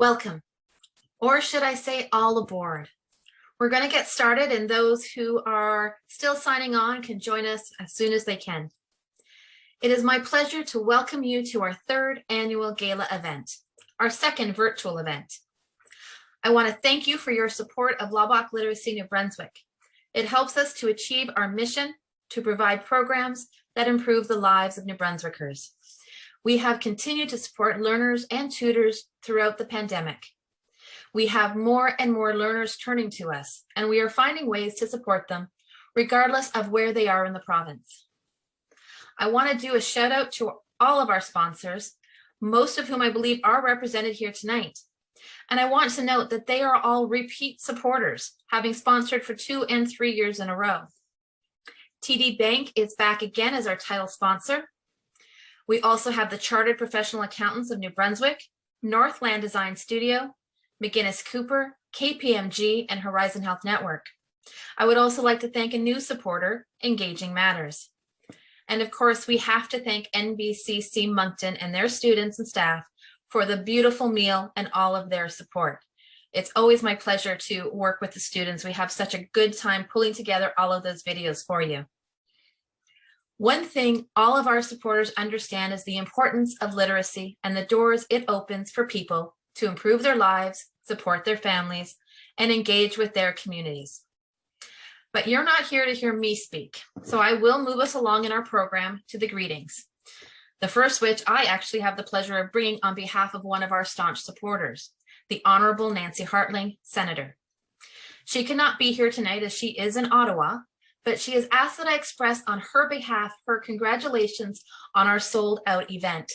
Welcome, or should I say all aboard. We're going to get started, and those who are still signing on can join us as soon as they can. It is my pleasure to welcome you to our third annual Gala event, our second virtual event. I want to thank you for your support of Laubach Literacy New Brunswick. It helps us to achieve our mission to provide programs that improve the lives of New Brunswickers. We have continued to support learners and tutors throughout the pandemic. We have more and more learners turning to us, and we are finding ways to support them regardless of where they are in the province. I want to do a shout out to all of our sponsors, most of whom I believe are represented here tonight. And I want to note that they are all repeat supporters, having sponsored for 2 and 3 years in a row. TD Bank is back again as our title sponsor. We also have the Chartered Professional Accountants of New Brunswick, Northland Design Studio, McGuinness Cooper, KPMG, and Horizon Health Network. I would also like to thank a new supporter, Engaging Matters. And of course, we have to thank NBCC Moncton and their students and staff for the beautiful meal and all of their support. It's always my pleasure to work with the students. We have such a good time pulling together all of those videos for you. One thing all of our supporters understand is the importance of literacy and the doors it opens for people to improve their lives, support their families, and engage with their communities. But you're not here to hear me speak, so I will move us along in our program to the greetings. The first which I actually have the pleasure of bringing on behalf of one of our staunch supporters, the Honorable Nancy Hartling, Senator. She cannot be here tonight as she is in Ottawa, but she has asked that I express on her behalf her congratulations on our sold out event.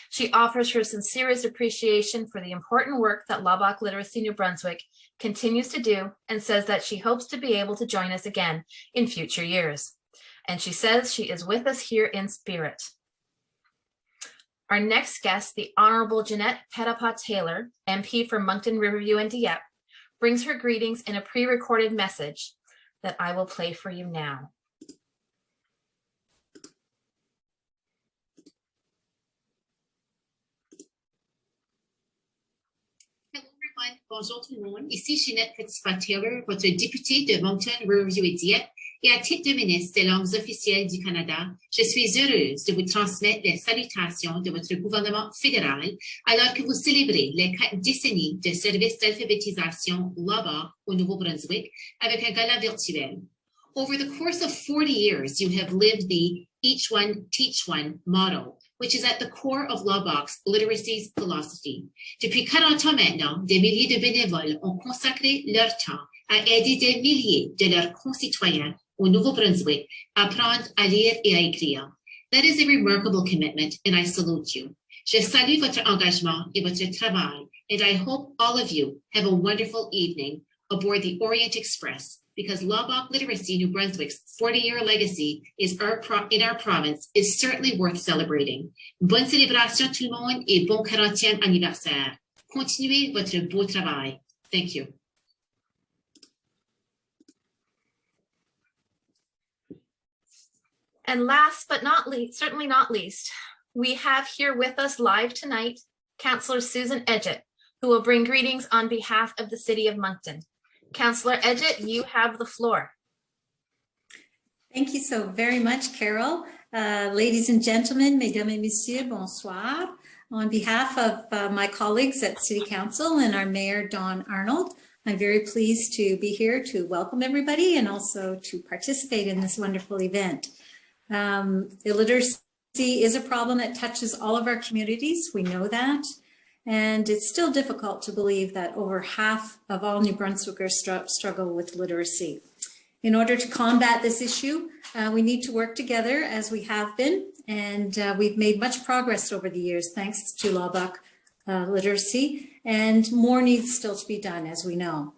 She offers her sincerest appreciation for the important work that Laubach Literacy New Brunswick continues to do and says that she hopes to be able to join us again in future years. And she says she is with us here in spirit. Our next guest, the Honorable Jeanette Petitpas-Taylor, MP for Moncton, Riverview, and Dieppe, brings her greetings in a pre-recorded message that I will play for you now. Hello everyone, bonjour tout le monde. Ici Jeanette Petitpas-Taylor, votre députée de Moncton, Riverview et Dieppe, et à titre de ministre des langues officielles du Canada, je suis heureuse de vous transmettre les salutations de votre gouvernement fédéral alors que vous célébrez les 4 décennies de service d'alphabétisation Laubach au Nouveau-Brunswick avec un gala virtuel. Over the course of 40 years, you have lived the Each One, Teach One model, which is at the core of Laubach's literacy philosophy. Depuis 40 ans maintenant, des milliers de bénévoles ont consacré leur temps à aider des milliers de leurs concitoyens au Nouveau-Brunswick à apprendre à lire et à écrire. That is a remarkable commitment, and I salute you. Je salue votre engagement et votre travail, and I hope all of you have a wonderful evening aboard the Orient Express, because Laubach Literacy New Brunswick's 40-year legacy is in our province is certainly worth celebrating. Bonne célébration tout le monde et bon 40e anniversaire. Continuez votre beau travail. Thank you. And last but not least, certainly not least, we have here with us live tonight, Councillor Susan Edgett, who will bring greetings on behalf of the City of Moncton. Councillor Edgett, you have the floor. Thank you so very much, Carol. Ladies and gentlemen, mesdames et messieurs, bonsoir. On behalf of my colleagues at City Council and our Mayor, Dawn Arnold, I'm very pleased to be here to welcome everybody and also to participate in this wonderful event. Illiteracy is a problem that touches all of our communities. We know that. And it's still difficult to believe that over half of all New Brunswickers struggle with literacy. In order to combat this issue, we need to work together as we have been, and we've made much progress over the years thanks to Laubach Literacy, and more needs still to be done, as we know.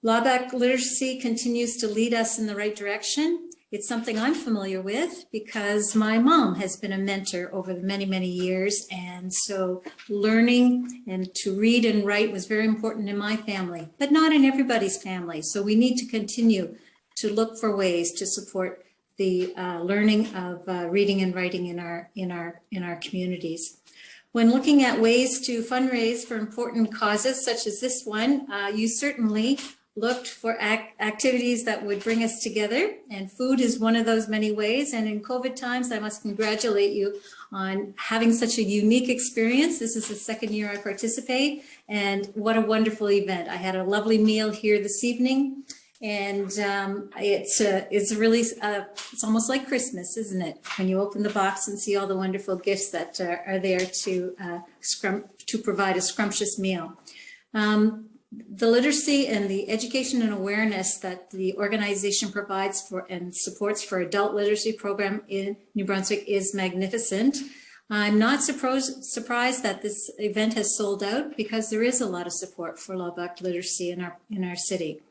Laubach Literacy continues to lead us in the right direction. It's something I'm familiar with because my mom has been a mentor over the many, many years. And so learning and to read and write was very important in my family, but not in everybody's family. So we need to continue to look for ways to support the learning of reading and writing in our communities. When looking at ways to fundraise for important causes such as this one, you certainly looked for activities that would bring us together, and food is one of those many ways. And in COVID times, I must congratulate you on having such a unique experience. This is the second year I participate, and what a wonderful event. I had a lovely meal here this evening, and it's really, it's almost like Christmas, isn't it? When you open the box and see all the wonderful gifts that are there to provide a scrumptious meal. The literacy and the education and awareness that the organization provides for and supports for adult literacy program in New Brunswick is magnificent. I'm not surprised that this event has sold out, because there is a lot of support for Laubach literacy in our city.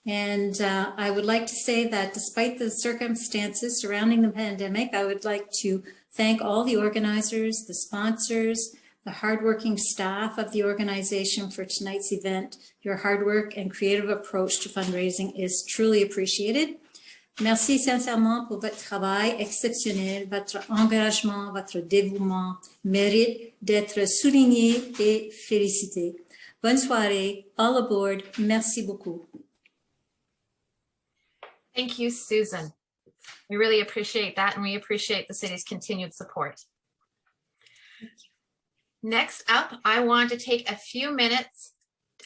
And I would like to say that despite the circumstances surrounding the pandemic, I would like to thank all the organizers, the sponsors, the hardworking staff of the organization for tonight's event. Your hard work and creative approach to fundraising is truly appreciated. Merci sincèrement pour votre travail exceptionnel. Votre engagement, votre dévouement mérite d'être souligné et félicité. Bonne soirée. All aboard. Merci beaucoup. Thank you, Susan. We really appreciate that, and we appreciate the city's continued support. Next up, I want to take a few minutes.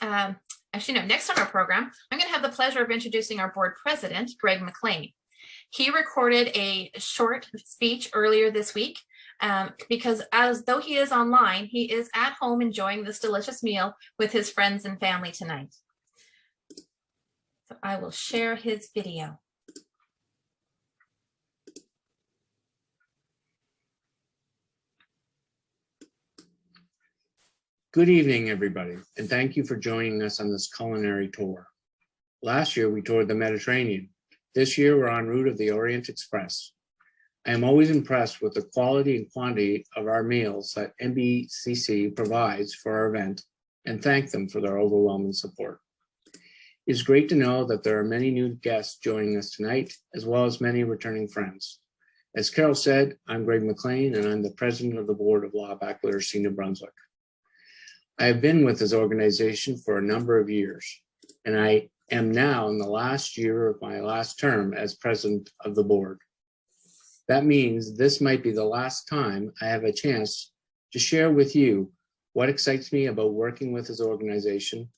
Actually, no, next on our program, I'm going to have the pleasure of introducing our board president, Greg McLean. He recorded a short speech earlier this week because as though he is online, he is at home enjoying this delicious meal with his friends and family tonight. So I will share his video. Good evening, everybody, and thank you for joining us on this culinary tour. Last year, we toured the Mediterranean. This year, we're en route of the Orient Express. I am always impressed with the quality and quantity of our meals that NBCC provides for our event, and thank them for their overwhelming support. It's great to know that there are many new guests joining us tonight, as well as many returning friends. As Carol said, I'm Greg McLean, and I'm the president of the board of Laubach Literacy New Brunswick. I have been with this organization for a number of years, and I am now in the last year of my last term as president of the board. That means this might be the last time I have a chance to share with you what excites me about working with this organization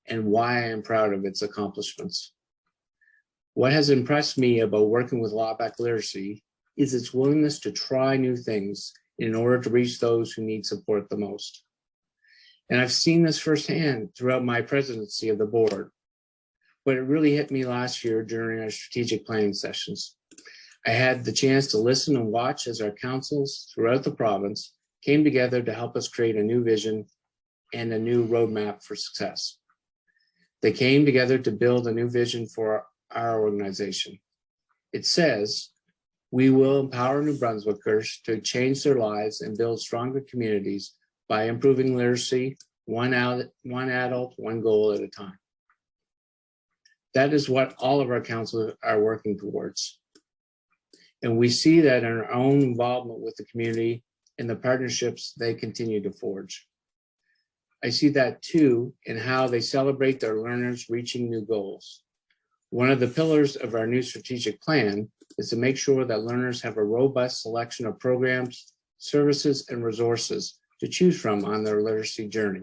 and why I am proud of its accomplishments. What has impressed me about working with Laubach Literacy is its willingness to try new things in order to reach those who need support the most. And I've seen this firsthand throughout my presidency of the board, but it really hit me last year during our strategic planning sessions. I had the chance to listen and watch as our councils throughout the province came together to help us create a new vision and a new roadmap for success. They came together to build a new vision for our organization. It says, we will empower New Brunswickers to change their lives and build stronger communities by improving literacy, one adult, one goal at a time. That is what all of our councils are working towards. And we see that in our own involvement with the community and the partnerships they continue to forge. I see that too in how they celebrate their learners reaching new goals. One of the pillars of our new strategic plan is to make sure that learners have a robust selection of programs, services, and resources to choose from on their literacy journey.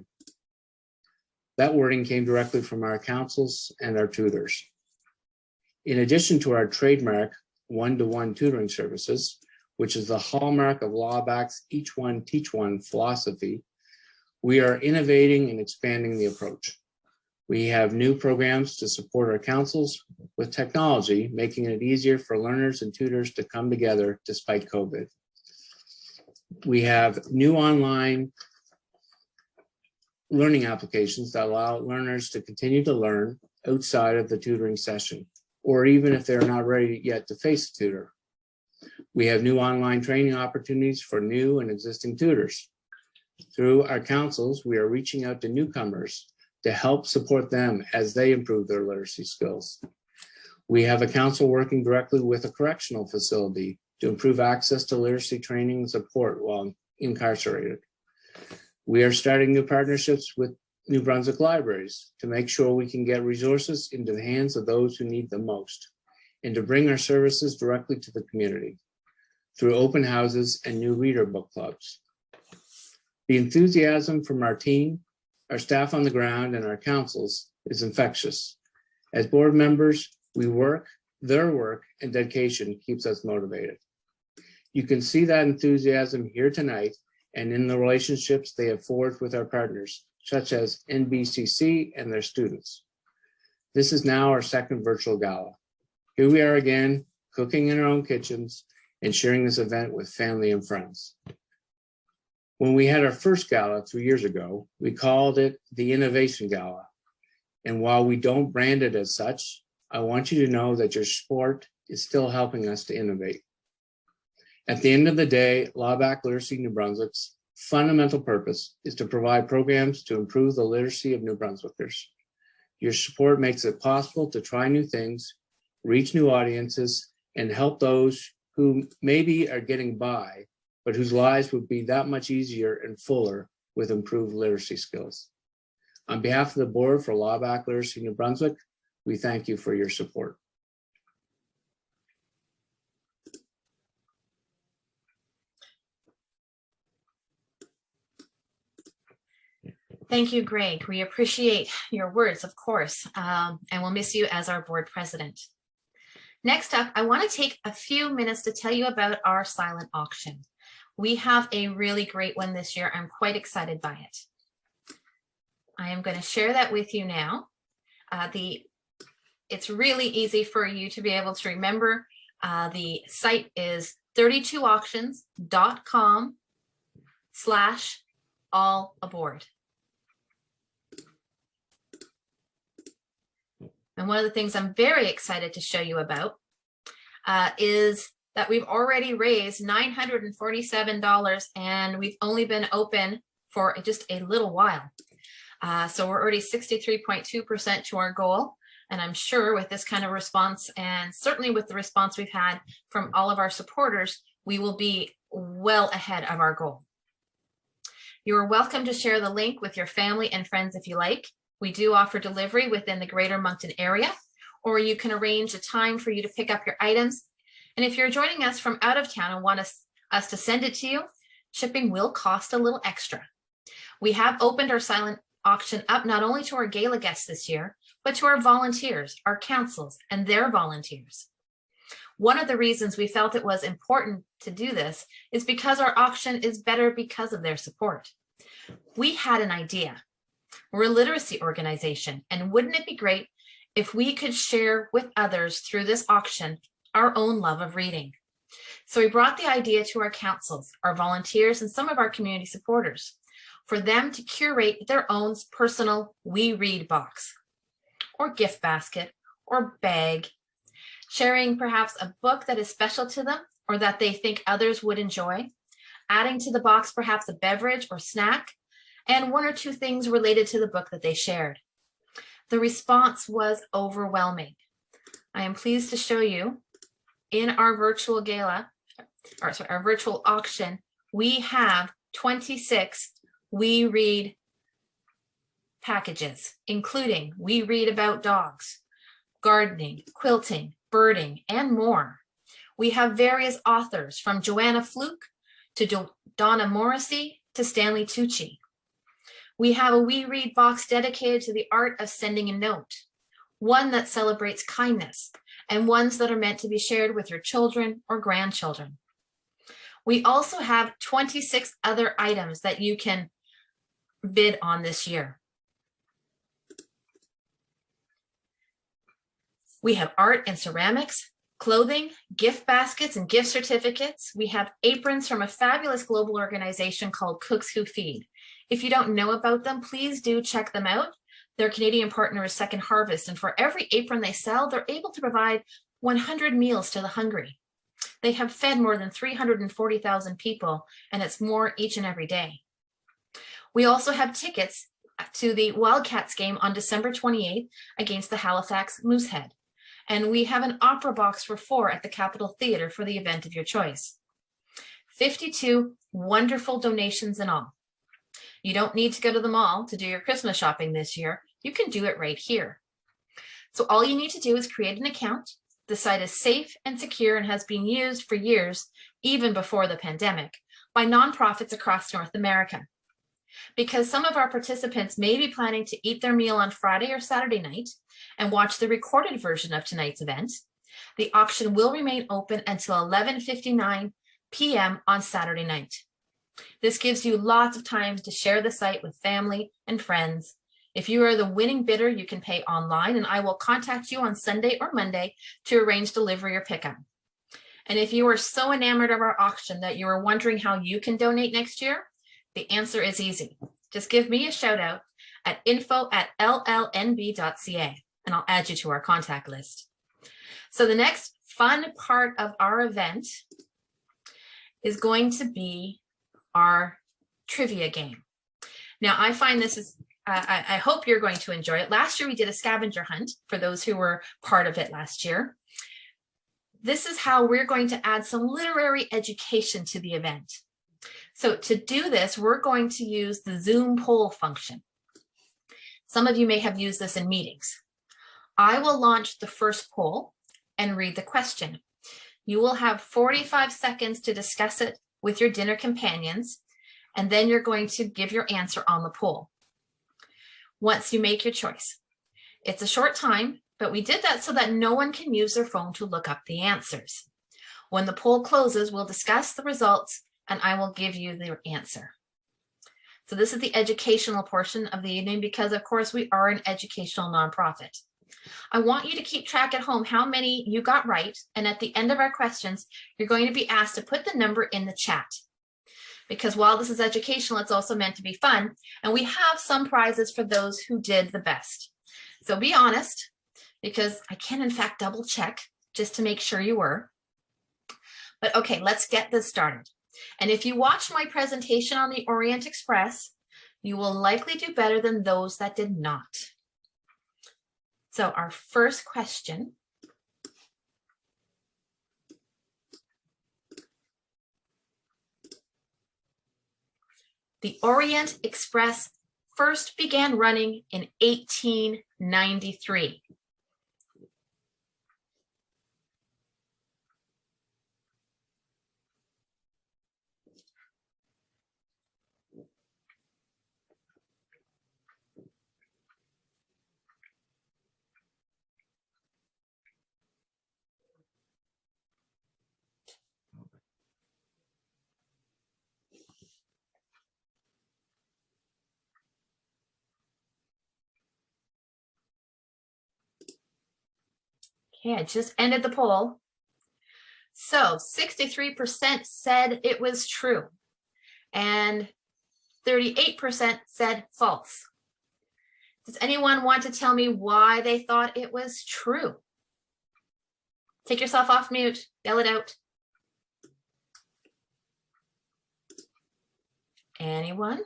That wording came directly from our councils and our tutors. In addition to our trademark one-to-one tutoring services, which is the hallmark of Laubach's Each One Teach One philosophy, we are innovating and expanding the approach. We have new programs to support our councils with technology, making it easier for learners and tutors to come together despite COVID. We have new online learning applications that allow learners to continue to learn outside of the tutoring session, or even if they're not ready yet to face a tutor. We have new online training opportunities for new and existing tutors. Through our councils, we are reaching out to newcomers to help support them as they improve their literacy skills. We have a council working directly with a correctional facility to improve access to literacy training and support while incarcerated. We are starting new partnerships with New Brunswick libraries to make sure we can get resources into the hands of those who need them most, and to bring our services directly to the community through open houses and new reader book clubs. The enthusiasm from our team, our staff on the ground, and our councils is infectious. As board members, their work and dedication keeps us motivated. You can see that enthusiasm here tonight and in the relationships they have forged with our partners, such as NBCC and their students. This is now our second virtual gala. Here we are again, cooking in our own kitchens and sharing this event with family and friends. When we had our first gala 3 years ago, we called it the Innovation Gala. And while we don't brand it as such, I want you to know that your support is still helping us to innovate. At the end of the day, Laubach Literacy New Brunswick's fundamental purpose is to provide programs to improve the literacy of New Brunswickers. Your support makes it possible to try new things, reach new audiences, and help those who maybe are getting by, but whose lives would be that much easier and fuller with improved literacy skills. On behalf of the board for Laubach Literacy New Brunswick, we thank you for your support. Thank you, Greg. We appreciate your words, of course, and we'll miss you as our board president. Next up, I want to take a few minutes to tell you about our silent auction. We have a really great one this year. I'm quite excited by it. I am going to share that with you now. It's really easy for you to be able to remember. The site is 32auctions.com/allaboard. And one of the things I'm very excited to show you about is that we've already raised $947 and we've only been open for just a little while. So we're already 63.2% to our goal. And I'm sure with this kind of response, and certainly with the response we've had from all of our supporters, we will be well ahead of our goal. You are welcome to share the link with your family and friends if you like. We do offer delivery within the Greater Moncton area, or you can arrange a time for you to pick up your items. And if you're joining us from out of town and want us to send it to you, shipping will cost a little extra. We have opened our silent auction up not only to our gala guests this year, but to our volunteers, our councils, and their volunteers. One of the reasons we felt it was important to do this is because our auction is better because of their support. We had an idea. We're a literacy organization, and wouldn't it be great if we could share with others through this auction our own love of reading? So we brought the idea to our councils, our volunteers, and some of our community supporters for them to curate their own personal We Read box or gift basket or bag, sharing perhaps a book that is special to them or that they think others would enjoy, adding to the box perhaps a beverage or snack, and one or two things related to the book that they shared. The response was overwhelming. I am pleased to show you in our virtual gala, or sorry, our virtual auction, we have 26 We Read packages, including We Read About Dogs, gardening, quilting, birding, and more. We have various authors from Joanna Fluke to Donna Morrissey to Stanley Tucci. We have a We Read box dedicated to the art of sending a note, one that celebrates kindness, and ones that are meant to be shared with your children or grandchildren. We also have 26 other items that you can bid on this year. We have art and ceramics, clothing, gift baskets, and gift certificates. We have aprons from a fabulous global organization called Cooks Who Feed. If you don't know about them, please do check them out. Their Canadian partner is Second Harvest, and for every apron they sell, they're able to provide 100 meals to the hungry. They have fed more than 340,000 people, and it's more each and every day. We also have tickets to the Wildcats game on December 28th against the Halifax Moosehead. And we have an opera box for 4 at the Capitol Theatre for the event of your choice. 52 wonderful donations in all. You don't need to go to the mall to do your Christmas shopping this year. You can do it right here. So all you need to do is create an account. The site is safe and secure and has been used for years, even before the pandemic, by nonprofits across North America. Because some of our participants may be planning to eat their meal on Friday or Saturday night and watch the recorded version of tonight's event, the auction will remain open until 11:59 p.m. on Saturday night. This gives you lots of time to share the site with family and friends. If you are the winning bidder, you can pay online, and I will contact you on Sunday or Monday to arrange delivery or pickup. And if you are so enamored of our auction that you are wondering how you can donate next year, the answer is easy. Just give me a shout out at info@llnb.ca, and I'll add you to our contact list. So the next fun part of our event is going to be our trivia game. Now, I find this is, I hope you're going to enjoy it. Last year, we did a scavenger hunt for those who were part of it last year. This is how we're going to add some literary education to the event. So to do this, we're going to use the Zoom poll function. Some of you may have used this in meetings. I will launch the first poll and read the question. You will have 45 seconds to discuss it with your dinner companions, and then you're going to give your answer on the poll once you make your choice. It's a short time, but we did that so that no one can use their phone to look up the answers. When the poll closes, we'll discuss the results and I will give you the answer. So this is the educational portion of the evening because, of course, we are an educational nonprofit. I want you to keep track at home how many you got right, and at the end of our questions, you're going to be asked to put the number in the chat. Because while this is educational, it's also meant to be fun, and we have some prizes for those who did the best. So be honest, because I can in fact double check just to make sure you were. But okay, let's get this started. And if you watched my presentation on the Orient Express, you will likely do better than those that did not. So our first question the Orient Express first began running in 1893. Okay, I just ended the poll. So 63% said it was true and 38% said false. Does anyone want to tell me why they thought it was true? Take yourself off mute, yell it out. Anyone?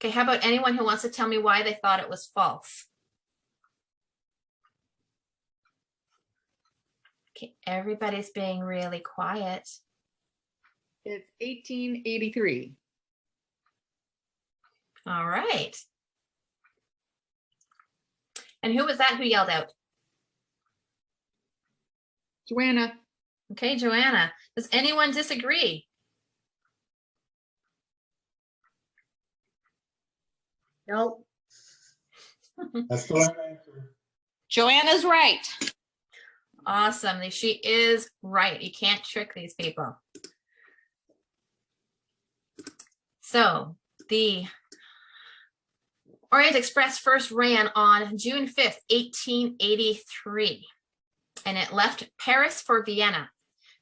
Okay, how about anyone who wants to tell me why they thought it was false? Okay, everybody's being really quiet. It's 1883. All right. And who was that who yelled out? Joanna. Okay, Joanna. Does anyone disagree? Nope. That's the right answer. Joanna's right. Awesome. She is right. You can't trick these people. So the Orient Express first ran on June 5th, 1883, and it left Paris for Vienna.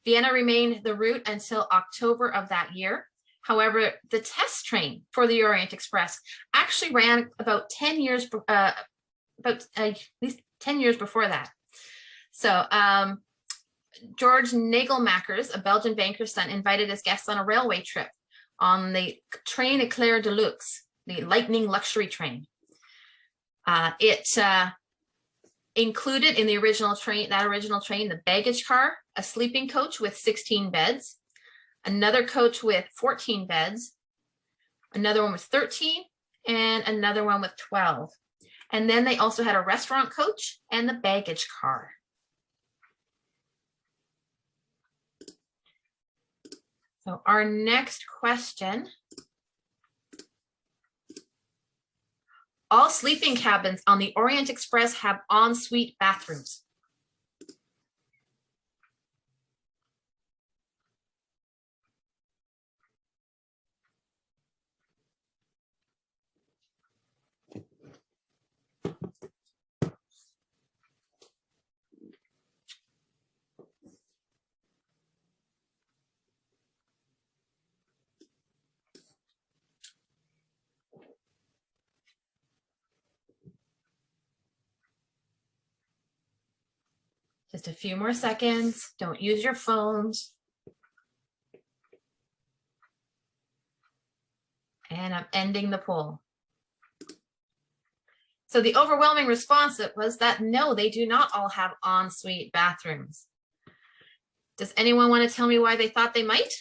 Vienna remained the route until October of that year. However, the test train for the Orient Express actually ran about 10 years, at least 10 years before that. So George Nagelmakers, a Belgian banker's son, invited his guests on a railway trip on the train Eclair de Luxe, the lightning luxury train. It Included in the original train, the baggage car, a sleeping coach with 16 beds, another coach with 14 beds, another one with 13, and another one with 12. And then they also had a restaurant coach and the baggage car. So our next question. All sleeping cabins on the Orient Express have ensuite bathrooms. Just a few more seconds. Don't use your phones. And I'm ending the poll. So the overwhelming response was that no, they do not all have ensuite bathrooms. Does anyone want to tell me why they thought they might?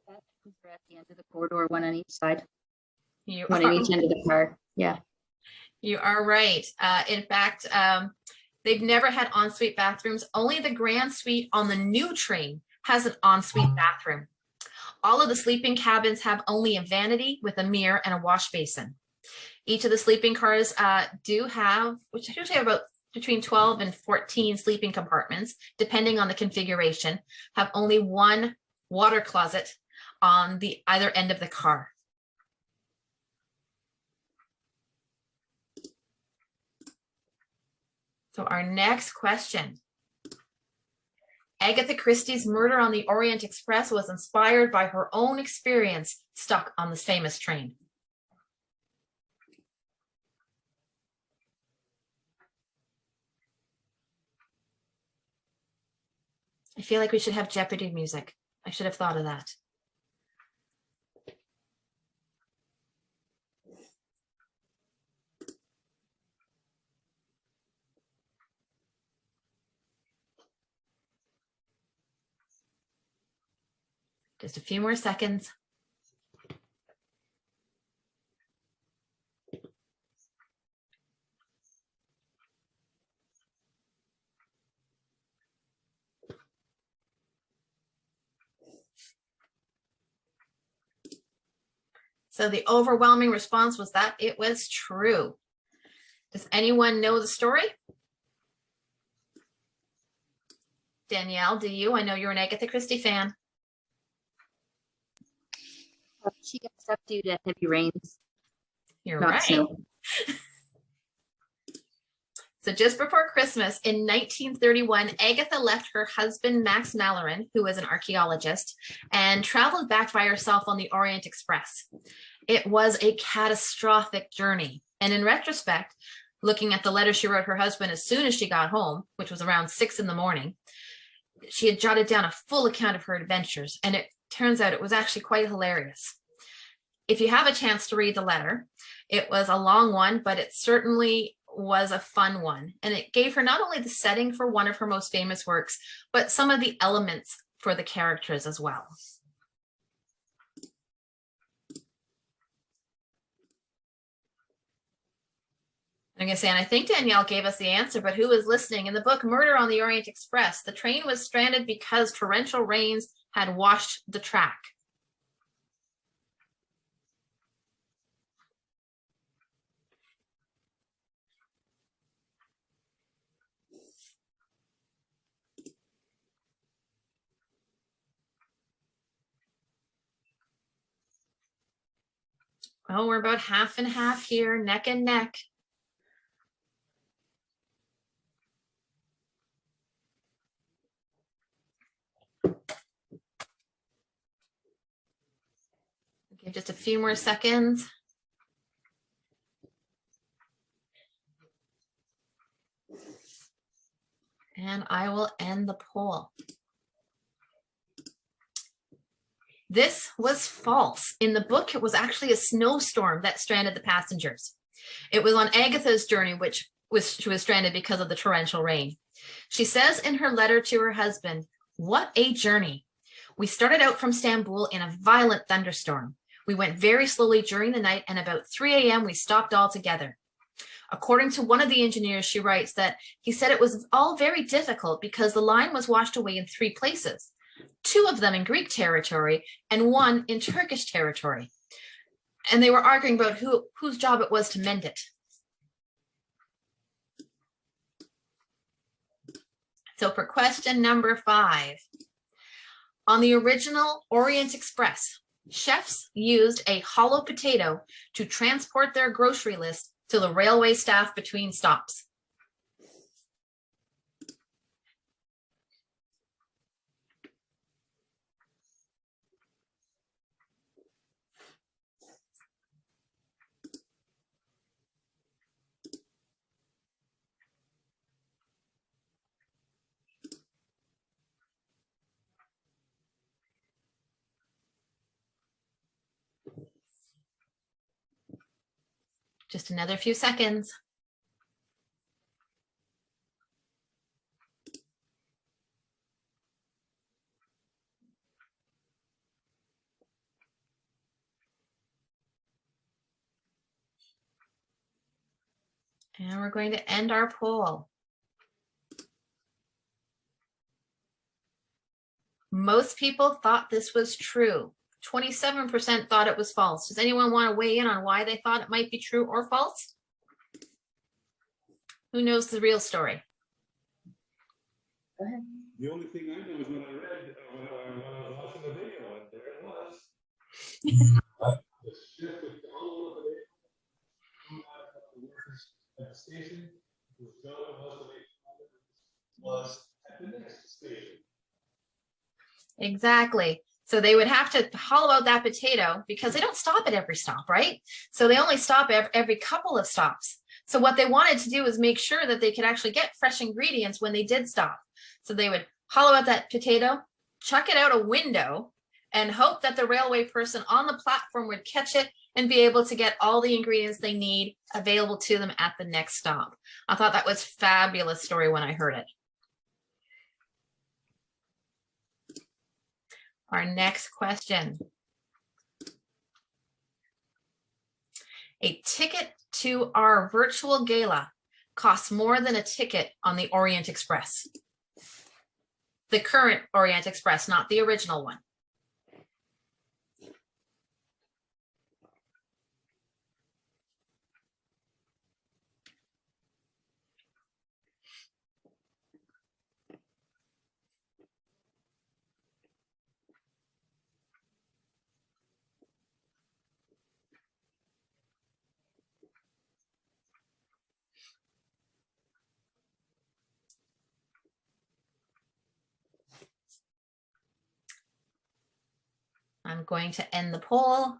They're at the end of the corridor, one on each side, You one are, on each end of the car. Yeah. you are right. In fact, they've never had ensuite bathrooms. Only the Grand Suite on the new train has an ensuite bathroom. All of the sleeping cabins have only a vanity with a mirror and a wash basin. Each of the sleeping cars do have, which usually have about between 12 and 14 sleeping compartments, depending on the configuration, have only one water closet on the either end of the car. So our next question. Agatha Christie's Murder on the Orient Express was inspired by her own experience stuck on this famous train. I feel like we should have Jeopardy music. I should have thought of that. Just a few more seconds. So the overwhelming response was that it was true. Does anyone know the story? Danielle, do you? I know you're an Agatha Christie fan. She got stuck due to heavy rains. You're Not right. snow. So just before Christmas in 1931, Agatha left her husband, Max Mallorin, who was an archaeologist, and traveled back by herself on the Orient Express. It was a catastrophic journey. And in retrospect, looking at the letter she wrote her husband as soon as she got home, which was around 6 in the morning, she had jotted down a full account of her adventures. And it turns out it was actually quite hilarious. If you have a chance to read the letter, it was a long one, but it certainly was a fun one. And it gave her not only the setting for one of her most famous works, but some of the elements for the characters as well. I'm going to say, and I think Danielle gave us the answer, but who was listening? In the book Murder on the Orient Express, the train was stranded because torrential rains had washed the track. Well, we're about half and half here, neck and neck. Okay, just a few more seconds. And I will end the poll. This was false. In the book, it was actually a snowstorm that stranded the passengers. It was on Agatha's journey, she was stranded because of the torrential rain. She says in her letter to her husband, "What a journey. We started out from Istanbul in a violent thunderstorm. We went very slowly during the night, and about 3 a.m. we stopped altogether." According to one of the engineers, she writes that he said it was all very difficult because the line was washed away in 3 places, 2 of them in Greek territory and 1 in Turkish territory. And they were arguing about whose job it was to mend it. So for question number 5, on the original Orient Express, chefs used a hollow potato to transport their grocery list to the railway staff between stops. Just another few seconds. And we're going to end our poll. Most people thought this was true. 27% thought it was false. Does anyone want to weigh in on why they thought it might be true or false? Who knows the real story? Go ahead. The only thing I know is when I read, when I was watching the video, and there it was. The ship with all of it, the workers at the station, whose job was at the next station. Exactly. So they would have to hollow out that potato because they don't stop at every stop, right? So they only stop every couple of stops. So what they wanted to do was make sure that they could actually get fresh ingredients when they did stop. So they would hollow out that potato, chuck it out a window, and hope that the railway person on the platform would catch it and be able to get all the ingredients they need available to them at the next stop. I thought that was a fabulous story when I heard it. Our next question. A ticket to our virtual gala costs more than a ticket on the Orient Express. The current Orient Express, not the original one. I'm going to end the poll.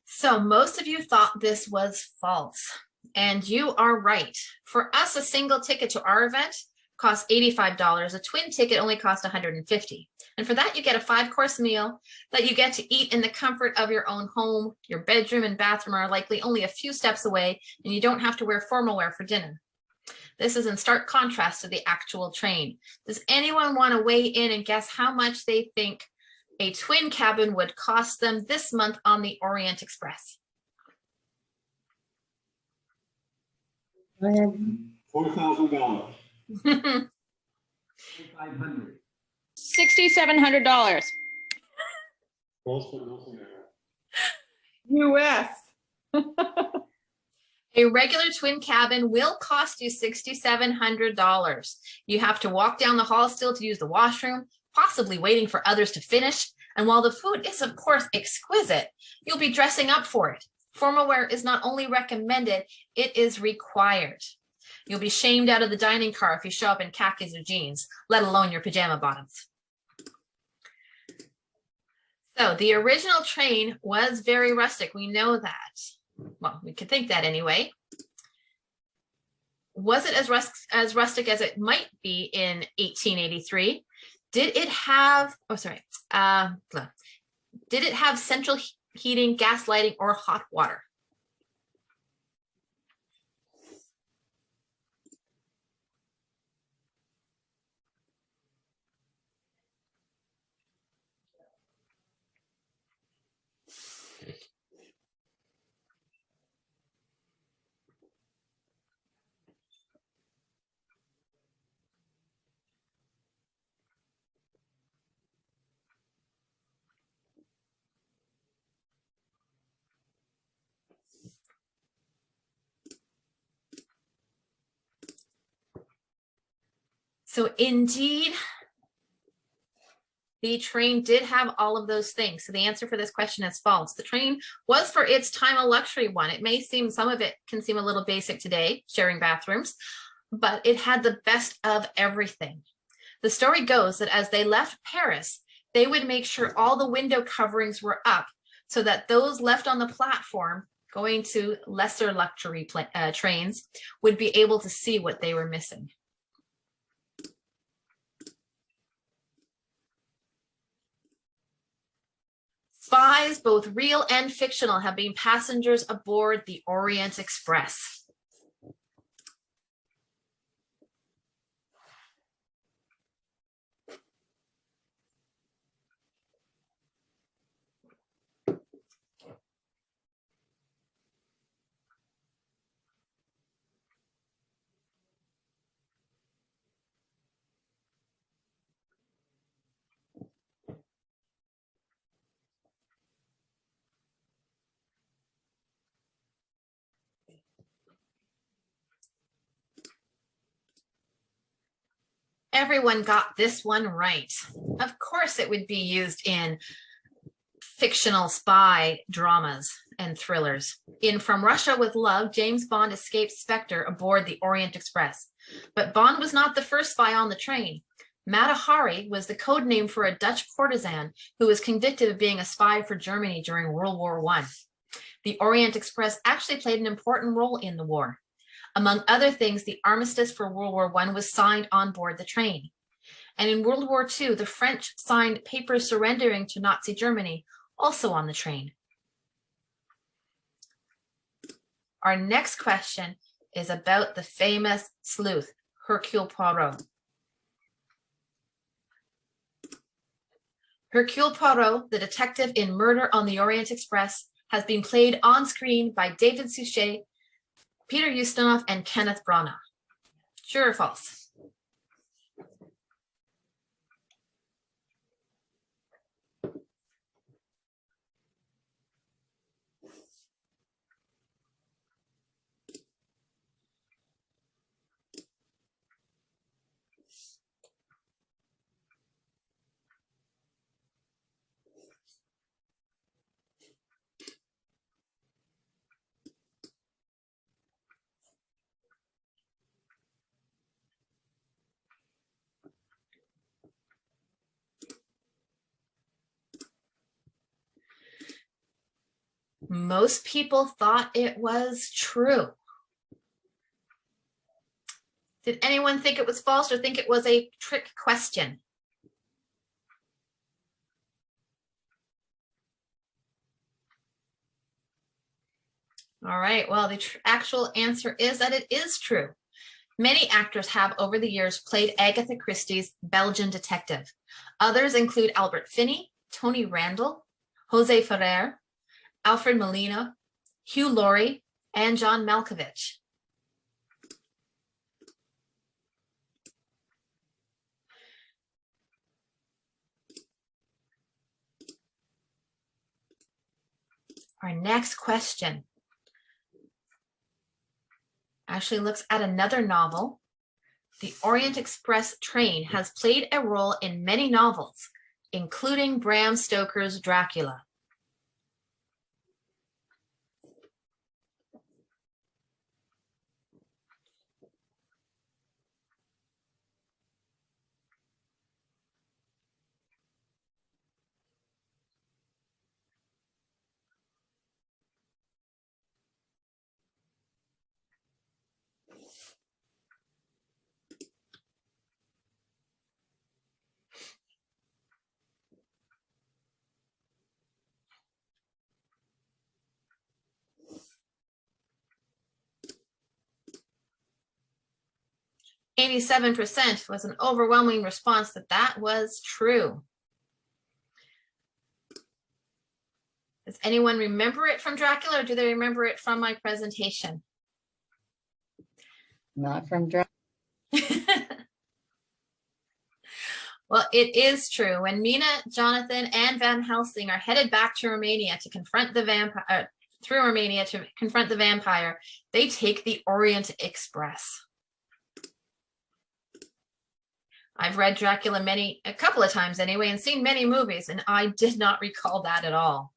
So most of you thought this was false, and you are right. For us, a single ticket to our event costs $85. A twin ticket only costs $150. And for that, you get a 5-course meal that you get to eat in the comfort of your own home. Your bedroom and bathroom are likely only a few steps away, and you don't have to wear formal wear for dinner. This is in stark contrast to the actual train. Does anyone want to weigh in and guess how much they think a twin cabin would cost them this month on the Orient Express? Go ahead. $4,000. $500. $6,700 False, but no scenario. US. A regular twin cabin will cost you $6,700. You have to walk down the hall still to use the washroom, possibly waiting for others to finish. And while the food is, of course, exquisite, you'll be dressing up for it. Formal wear is not only recommended, it is required. You'll be shamed out of the dining car if you show up in khakis or jeans, let alone your pajama bottoms. So the original train was very rustic. We know that. Well, we could think that anyway. Was it as rustic as it might be in 1883? Did it have, Did it have central heating, gas lighting, or hot water? So indeed, the train did have all of those things. So the answer for this question is false. The train was for its time a luxury one. It may seem, some of it can seem a little basic today, sharing bathrooms, but it had the best of everything. The story goes that as they left Paris, they would make sure all the window coverings were up so that those left on the platform going to lesser luxury trains would be able to see what they were missing. Spies, both real and fictional, have been passengers aboard the Orient Express. Everyone got this one right. Of course, it would be used in fictional spy dramas and thrillers. In From Russia with Love, James Bond escaped Spectre aboard the Orient Express. But Bond was not the first spy on the train. Mata Hari was the code name for a Dutch courtesan who was convicted of being a spy for Germany during World War I. The Orient Express actually played an important role in the war. Among other things, the armistice for World War I was signed on board the train. And in World War II, the French signed papers surrendering to Nazi Germany, also on the train. Our next question is about the famous sleuth, Hercule Poirot. Hercule Poirot, the detective in Murder on the Orient Express, has been played on screen by David Suchet, Peter Ustinov, and Kenneth Branagh. True or false? Most people thought it was true. Did anyone think it was false or think it was a trick question? All right, well, the actual answer is that it is true. Many actors have over the years played Agatha Christie's Belgian detective. Others include Albert Finney, Tony Randall, Jose Ferrer, Alfred Molina, Hugh Laurie, and John Malkovich. Our next question actually looks at another novel. The Orient Express train has played a role in many novels, including Bram Stoker's Dracula. 87% was an overwhelming response that that was true. Does anyone remember it from Dracula, or do they remember it from my presentation? Not from Dracula. Well, it is true. When Mina, Jonathan, and Van Helsing are headed back to Romania to confront the vampire, they take the Orient Express. I've read Dracula a couple of times anyway, and seen many movies, and I did not recall that at all.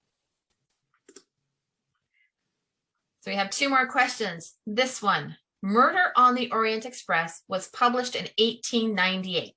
So we have two more questions. This one, Murder on the Orient Express was published in 1898.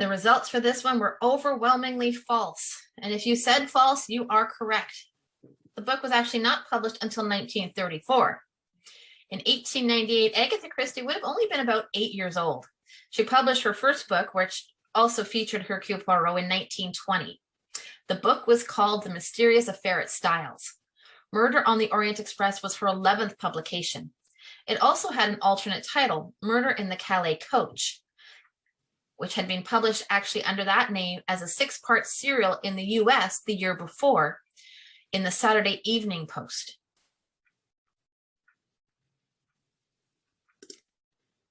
The results for this one were overwhelmingly false. And if you said false, you are correct. The book was actually not published until 1934. In 1898, Agatha Christie would have only been about 8 years old. She published her first book, which also featured Hercule Poirot, in 1920. The book was called The Mysterious Affair at Styles. Murder on the Orient Express was her 11th publication. It also had an alternate title, Murder in the Calais Coach, which had been published actually under that name as a 6-part serial in the US the year before in the Saturday Evening Post.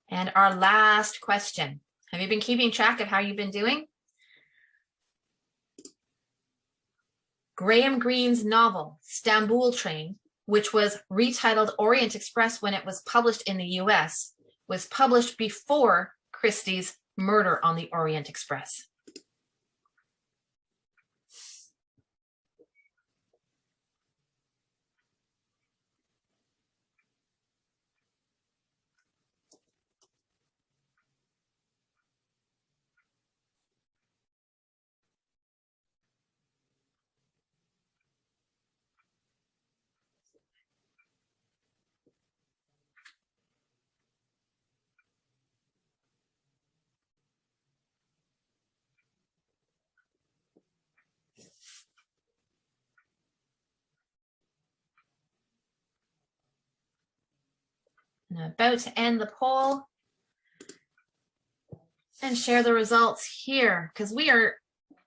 And our last question. Have you been keeping track of how you've been doing? Graham Greene's novel, Stamboul Train, which was retitled Orient Express when it was published in the US, was published before Christie's Murder on the Orient Express. I'm about to end the poll and share the results here, because we are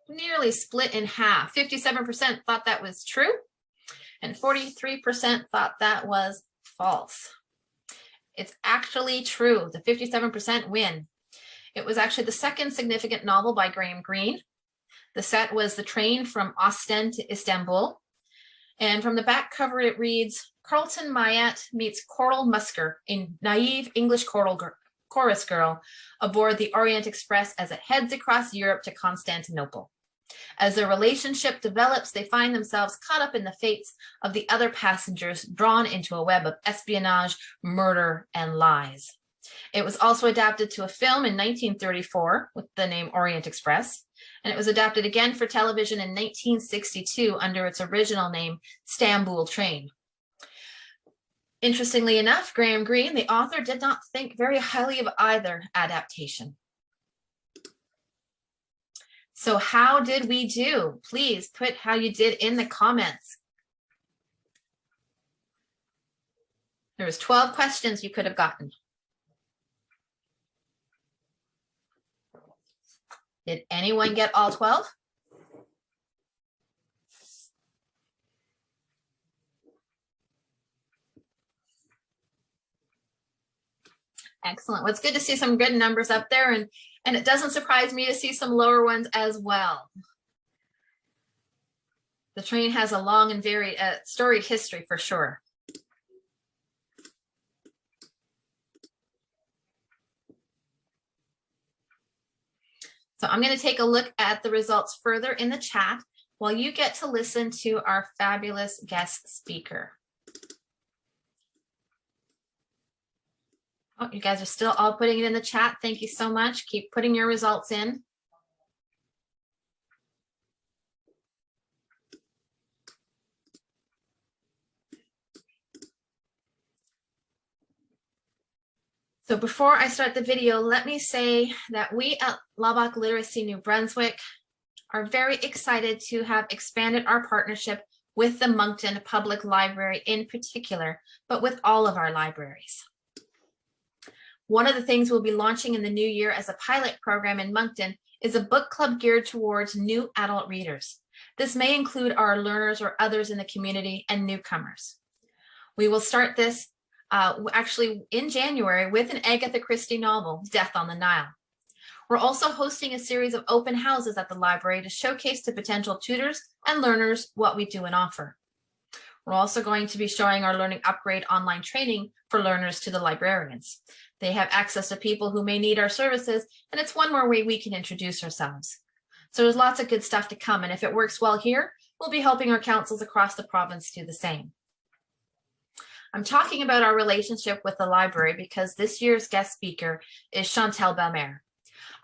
nearly split in half. 57% thought that was true, and 43% thought that was false. It's actually true. The 57% win. It was actually the second significant novel by Graham Greene. The set was the train from Ostend to Istanbul. And from the back cover, it reads, Carlton Mayat meets Coral Musker, a naive English chorus girl, aboard the Orient Express as it heads across Europe to Constantinople. As their relationship develops, they find themselves caught up in the fates of the other passengers, drawn into a web of espionage, murder, and lies. It was also adapted to a film in 1934 with the name Orient Express, and it was adapted again for television in 1962 under its original name, Stamboul Train. Interestingly enough, Graham Greene, the author, did not think very highly of either adaptation. So how did we do? Please put how you did in the comments. There was 12 questions you could have gotten. Did anyone get all 12? Excellent. Well, it's good to see some good numbers up there, and it doesn't surprise me to see some lower ones as well. The train has a long and varied storied history for sure. So I'm going to take a look at the results further in the chat while you get to listen to our fabulous guest speaker. Oh, you guys are still all putting it in the chat. Thank you so much. Keep putting your results in. So before I start the video, let me say that we at Laubach Literacy New Brunswick are very excited to have expanded our partnership with the Moncton Public Library in particular, but with all of our libraries. One of the things we'll be launching in the new year as a pilot program in Moncton is a book club geared towards new adult readers. This may include our learners or others in the community and newcomers. We will start this actually in January with an Agatha Christie novel, Death on the Nile. We're also hosting a series of open houses at the library to showcase to potential tutors and learners what we do and offer. We're also going to be showing our Learning Upgrade online training for learners to the librarians. They have access to people who may need our services, and it's one more way we can introduce ourselves. So there's lots of good stuff to come, and if it works well here, we'll be helping our councils across the province do the same. I'm talking about our relationship with the library because this year's guest speaker is Chantal Belmer,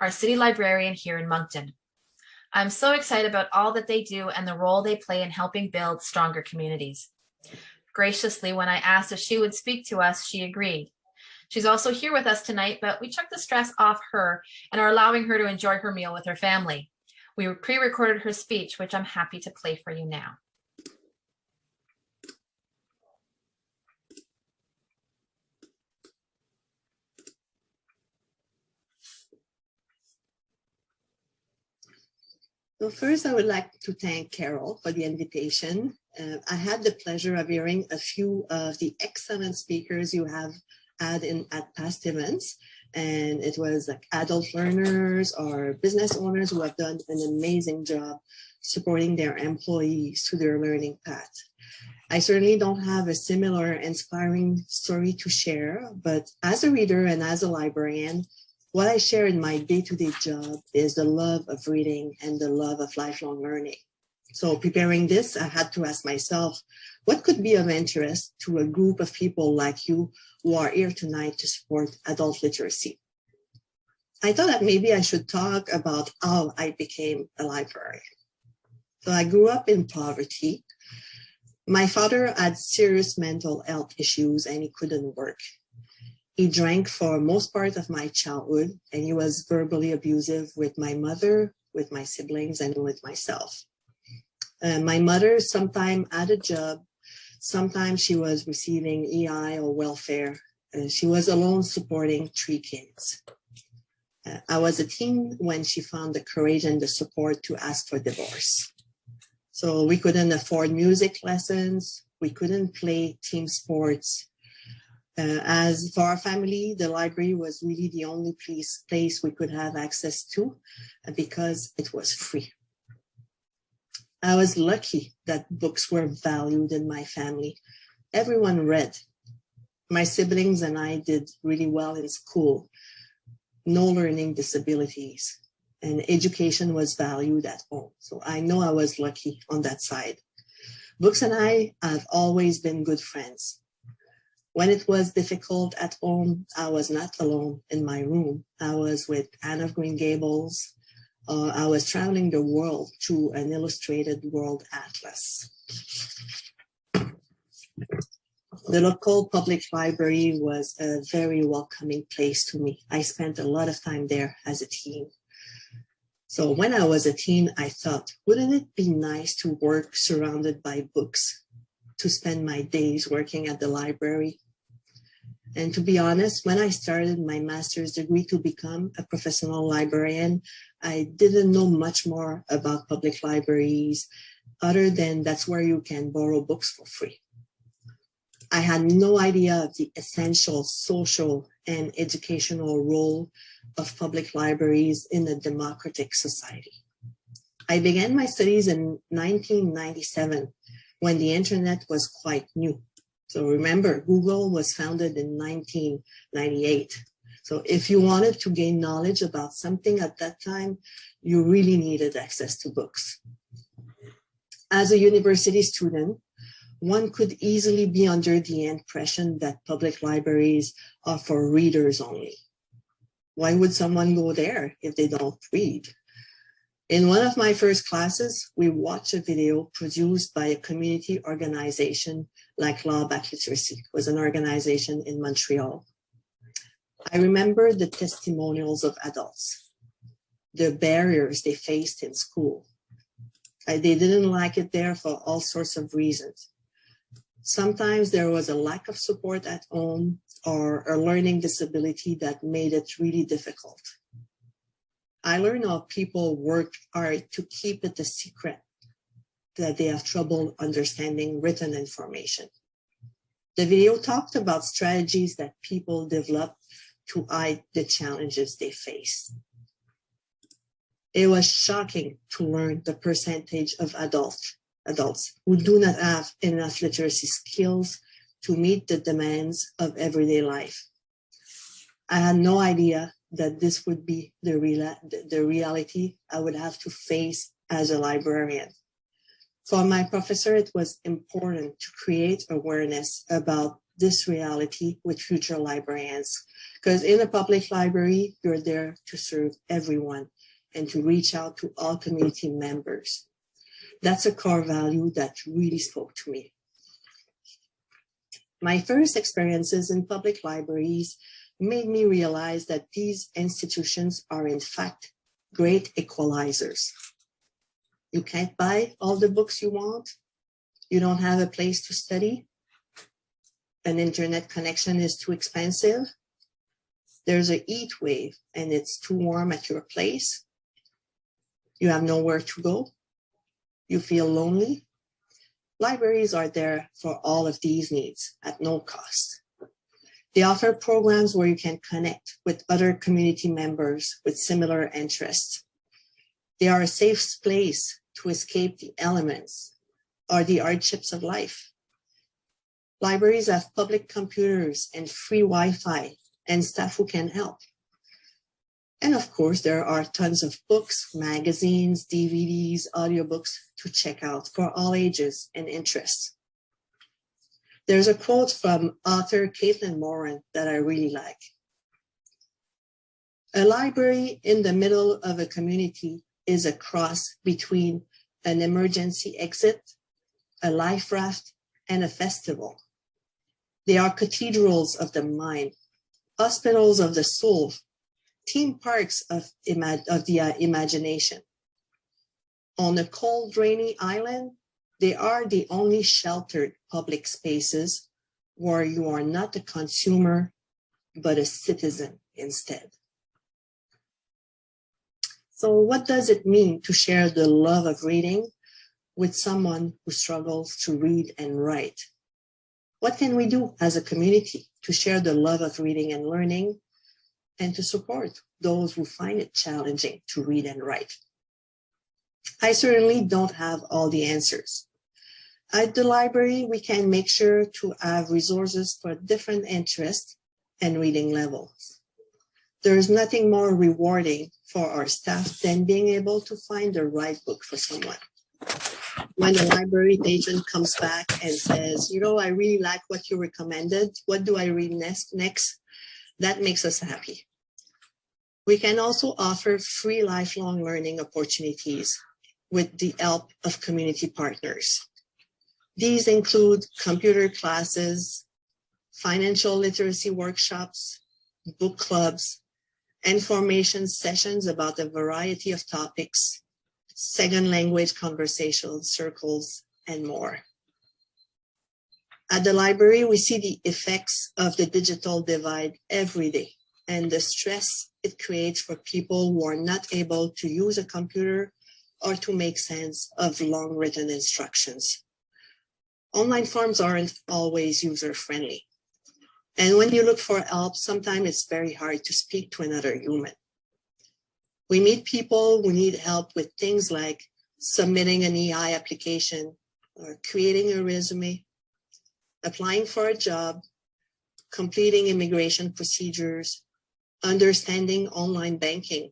our city librarian here in Moncton. I'm so excited about all that they do and the role they play in helping build stronger communities. Graciously, when I asked if she would speak to us, she agreed. She's also here with us tonight, but we took the stress off her and are allowing her to enjoy her meal with her family. We pre-recorded her speech, which I'm happy to play for you now. So first, I would like to thank Carol for the invitation. I had the pleasure of hearing a few of the excellent speakers you have had at past events. And it was like adult learners or business owners who have done an amazing job supporting their employees through their learning path. I certainly don't have a similar inspiring story to share, but as a reader and as a librarian, what I share in my day-to-day job is the love of reading and the love of lifelong learning. So preparing this, I had to ask myself, what could be of interest to a group of people like you who are here tonight to support adult literacy? I thought that maybe I should talk about how I became a librarian. So I grew up in poverty. My father had serious mental health issues and he couldn't work. He drank for most part of my childhood, and he was verbally abusive with my mother, with my siblings, and with myself. My mother sometimes had a job. Sometimes she was receiving EI or welfare. She was alone supporting 3 kids. I was a teen when she found the courage and the support to ask for divorce. So we couldn't afford music lessons. We couldn't play team sports. As for our family, the library was really the only place we could have access to because it was free. I was lucky that books were valued in my family. Everyone read. My siblings and I did really well in school. No learning disabilities, and education was valued at home. So I know I was lucky on that side. Books and I have always been good friends. When it was difficult at home, I was not alone in my room. I was with Anne of Green Gables. I was traveling the world through an illustrated world atlas. The local public library was a very welcoming place to me. I spent a lot of time there as a teen. So when I was a teen, I thought, wouldn't it be nice to work surrounded by books, to spend my days working at the library? And to be honest, when I started my master's degree to become a professional librarian, I didn't know much more about public libraries, other than that's where you can borrow books for free. I had no idea of the essential social and educational role of public libraries in a democratic society. I began my studies in 1997 when the internet was quite new. So remember, Google was founded in 1998. So if you wanted to gain knowledge about something at that time, you really needed access to books. As a university student, one could easily be under the impression that public libraries are for readers only. Why would someone go there if they don't read? In one of my first classes, we watched a video produced by a community organization like Laubach Literacy. It was an organization in Montreal. I remember the testimonials of adults, the barriers they faced in school. They didn't like it there for all sorts of reasons. Sometimes there was a lack of support at home or a learning disability that made it really difficult. I learned how people work hard to keep it a secret that they have trouble understanding written information. The video talked about strategies that people develop to hide the challenges they face. It was shocking to learn the percentage of adults who do not have enough literacy skills to meet the demands of everyday life. I had no idea that this would be the reality I would have to face as a librarian. For my professor, it was important to create awareness about this reality with future librarians, because in a public library, you're there to serve everyone and to reach out to all community members. That's a core value that really spoke to me. My first experiences in public libraries made me realize that these institutions are in fact great equalizers. You can't buy all the books you want. You don't have a place to study. An internet connection is too expensive. There's a heat wave and it's too warm at your place. You have nowhere to go. You feel lonely. Libraries are there for all of these needs at no cost. They offer programs where you can connect with other community members with similar interests. They are a safe place to escape the elements or the hardships of life. Libraries have public computers and free Wi-Fi and staff who can help. And of course, there are tons of books, magazines, DVDs, audiobooks to check out for all ages and interests. There's a quote from author Caitlin Moran that I really like. A library in the middle of a community is a cross between an emergency exit, a life raft, and a festival. They are cathedrals of the mind, hospitals of the soul, theme parks of the imagination. On a cold, rainy island, they are the only sheltered public spaces where you are not a consumer, but a citizen instead. So what does it mean to share the love of reading with someone who struggles to read and write? What can we do as a community to share the love of reading and learning and to support those who find it challenging to read and write? I certainly don't have all the answers. At the library, we can make sure to have resources for different interests and reading levels. There is nothing more rewarding for our staff than being able to find the right book for someone. When a library patron comes back and says, you know, I really like what you recommended. What do I read next? That makes us happy. We can also offer free lifelong learning opportunities with the help of community partners. These include computer classes, financial literacy workshops, book clubs, information sessions about a variety of topics, second language conversation circles, and more. At the library, we see the effects of the digital divide every day and the stress it creates for people who are not able to use a computer or to make sense of long written instructions. Online forms aren't always user-friendly. And when you look for help, sometimes it's very hard to speak to another human. We meet people who need help with things like submitting an EI application or creating a resume, applying for a job, completing immigration procedures, understanding online banking,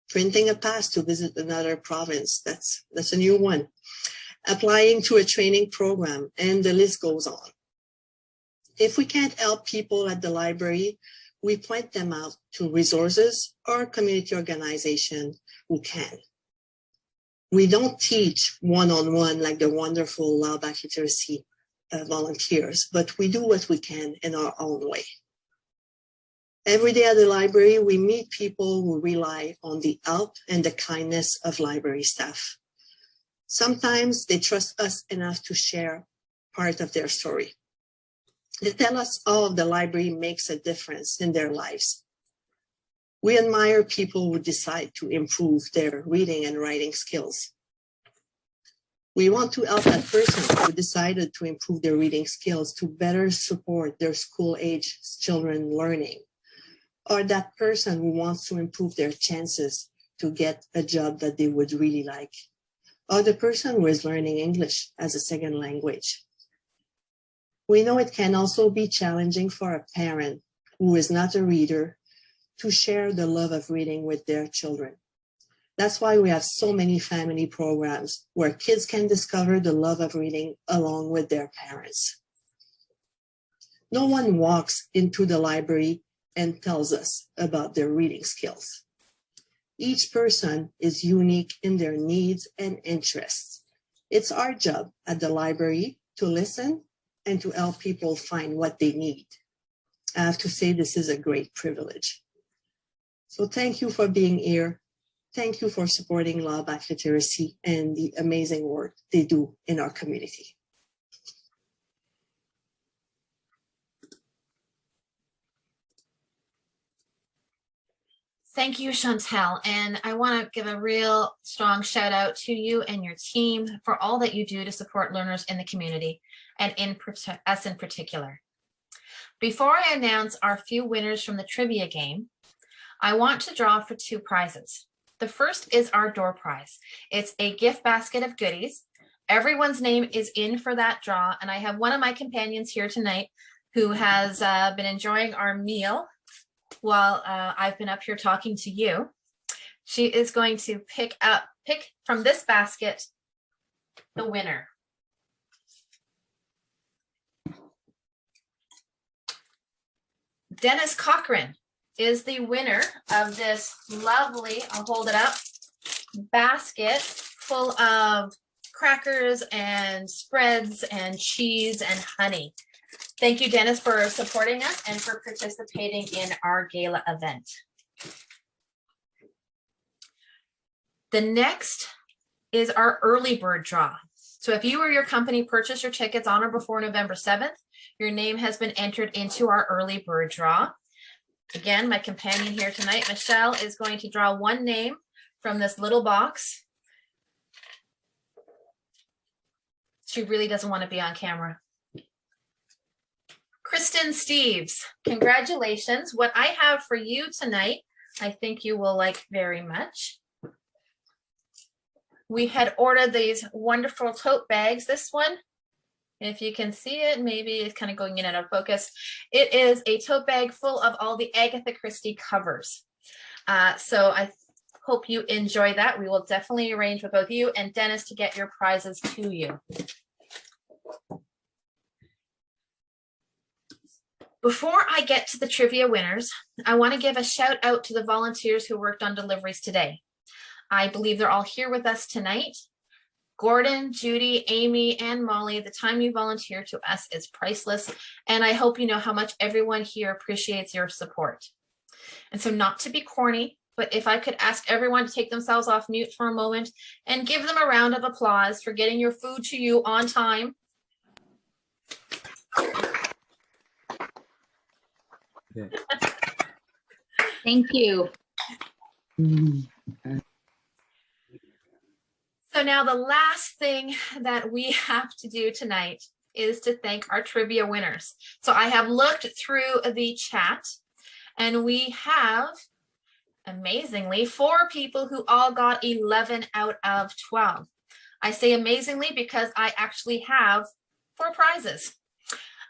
printing a pass to visit another province. That's a new one. Applying to a training program, and the list goes on. If we can't help people at the library, we point them out to resources or community organization who can. We don't teach one-on-one like the wonderful Laubach Literacy volunteers, but we do what we can in our own way. Every day at the library, we meet people who rely on the help and the kindness of library staff. Sometimes they trust us enough to share part of their story. They tell us all the library makes a difference in their lives. We admire people who decide to improve their reading and writing skills. We want to help that person who decided to improve their reading skills to better support their school-age children learning, or that person who wants to improve their chances to get a job that they would really like, or the person who is learning English as a second language. We know it can also be challenging for a parent who is not a reader to share the love of reading with their children. That's why we have so many family programs where kids can discover the love of reading along with their parents. No one walks into the library and tells us about their reading skills. Each person is unique in their needs and interests. It's our job at the library to listen and to help people find what they need. I have to say this is a great privilege. So thank you for being here. Thank you for supporting Laubach Literacy and the amazing work they do in our community. Thank you, Chantel. And I want to give a real strong shout out to you and your team for all that you do to support learners in the community, and us in particular. Before I announce our few winners from the trivia game, I want to draw for 2 prizes. The first is our door prize. It's a gift basket of goodies. Everyone's name is in for that draw, and I have one of my companions here tonight who has been enjoying our meal while I've been up here talking to you. She is going to pick from this basket the winner. Dennis Cochran is the winner of this lovely, I'll hold it up, basket full of crackers and spreads and cheese and honey. Thank you, Dennis, for supporting us and for participating in our gala event. The next is our early bird draw. So if you or your company purchase your tickets on or before November 7th, your name has been entered into our early bird draw. Again, my companion here tonight, Michelle, is going to draw one name from this little box. She really doesn't want to be on camera. Kristen Steves, congratulations. What I have for you tonight, I think you will like very much. We had ordered these wonderful tote bags. This one, if you can see it, maybe it's kind of going in and out of focus. It is a tote bag full of all the Agatha Christie covers. So I hope you enjoy that. We will definitely arrange with both you and Dennis to get your prizes to you. Before I get to the trivia winners, I want to give a shout out to the volunteers who worked on deliveries today. I believe they're all here with us tonight. Gordon, Judy, Amy, and Molly, the time you volunteer to us is priceless, and I hope you know how much everyone here appreciates your support. And so, not to be corny, but if I could ask everyone to take themselves off mute for a moment and give them a round of applause for getting your food to you on time. Thank you. So now the last thing that we have to do tonight is to thank our trivia winners. So I have looked through the chat and we have, amazingly, 4 people who all got 11 out of 12. I say amazingly because I actually have 4 prizes.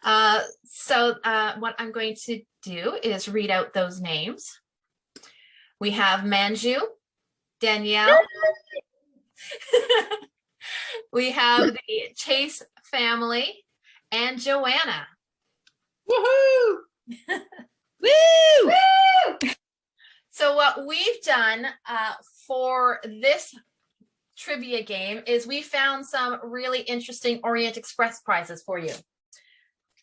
What I'm going to do is read out those names. We have Manju, Danielle. We have the Chase family and Joanna. Woohoo! Woo! So what we've done for this trivia game is we found some really interesting Orient Express prizes for you.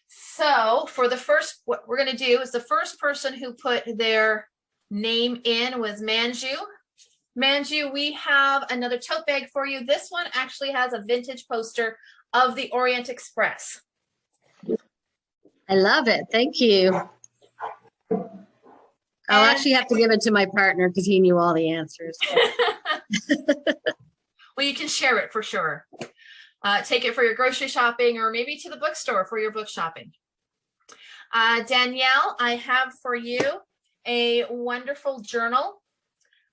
So for the first, what we're going to do is the first person who put their name in was Manju. Manju, we have another tote bag for you. This one actually has a vintage poster of the Orient Express. I love it. Thank you. I'll actually have to give it to my partner because he knew all the answers. Well, you can share it for sure. Take it for your grocery shopping or maybe to the bookstore for your book shopping. Danielle, I have for you a wonderful journal.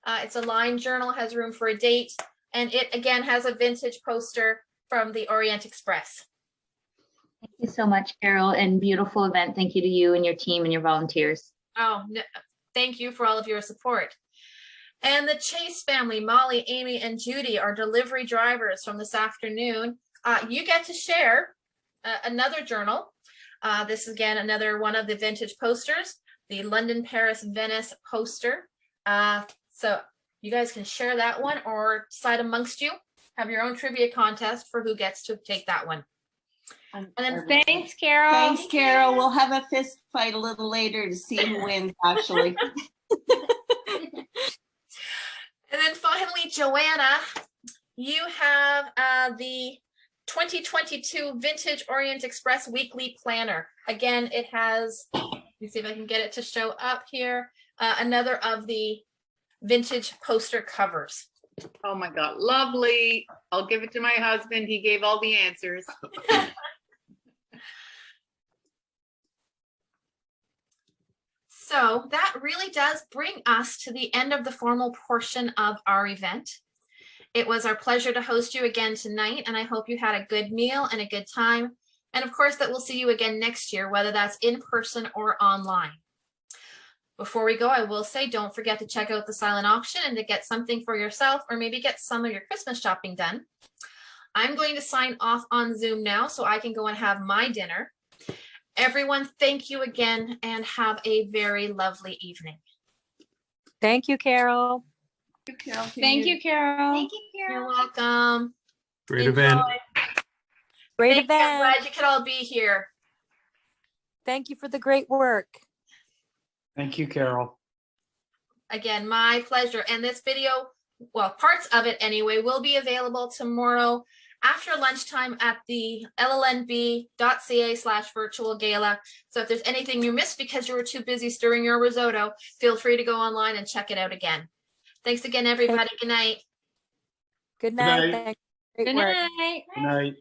It's a lined journal, has room for a date, and it again has a vintage poster from the Orient Express. Thank you so much, Carol, and beautiful event. Thank you to you and your team and your volunteers. Oh, no, thank you for all of your support. And the Chase family, Molly, Amy, and Judy are delivery drivers from this afternoon. You get to share another journal. This is again another one of the vintage posters, the London, Paris, Venice poster. So you guys can share that one or decide amongst you, have your own trivia contest for who gets to take that one. And then Thanks, Carol. Thanks, Carol. We'll have a fist fight a little later to see who wins, actually. And then finally, Joanna, you have the 2022 Vintage Orient Express Weekly Planner. Again, it has, let me see if I can get it to show up here, another of the vintage poster covers. Oh my God, lovely. I'll give it to my husband. He gave all the answers. So that really does bring us to the end of the formal portion of our event. It was our pleasure to host you again tonight, and I hope you had a good meal and a good time. And of course, that we'll see you again next year, whether that's in person or online. Before we go, I will say, don't forget to check out the silent auction and to get something for yourself, or maybe get some of your Christmas shopping done. I'm going to sign off on Zoom now so I can go and have my dinner. Everyone, thank you again and have a very lovely evening. Thank you, Carol. Thank you, Carol. Thank you, Carol. Thank you, Carol. You're welcome. Great Enjoy. event. Great Thank you. I'm event. glad you could all be here. Thank you for the great work. Thank you, Carol. Again, my pleasure. And this video, well, parts of it anyway, will be available tomorrow after lunchtime at the llnb.ca/virtual gala. So if there's anything you missed because you were too busy stirring your risotto, feel free to go online and check it out again. Thanks again, everybody. Good night. Good night. night. Thanks. Great Good work. night. Good night.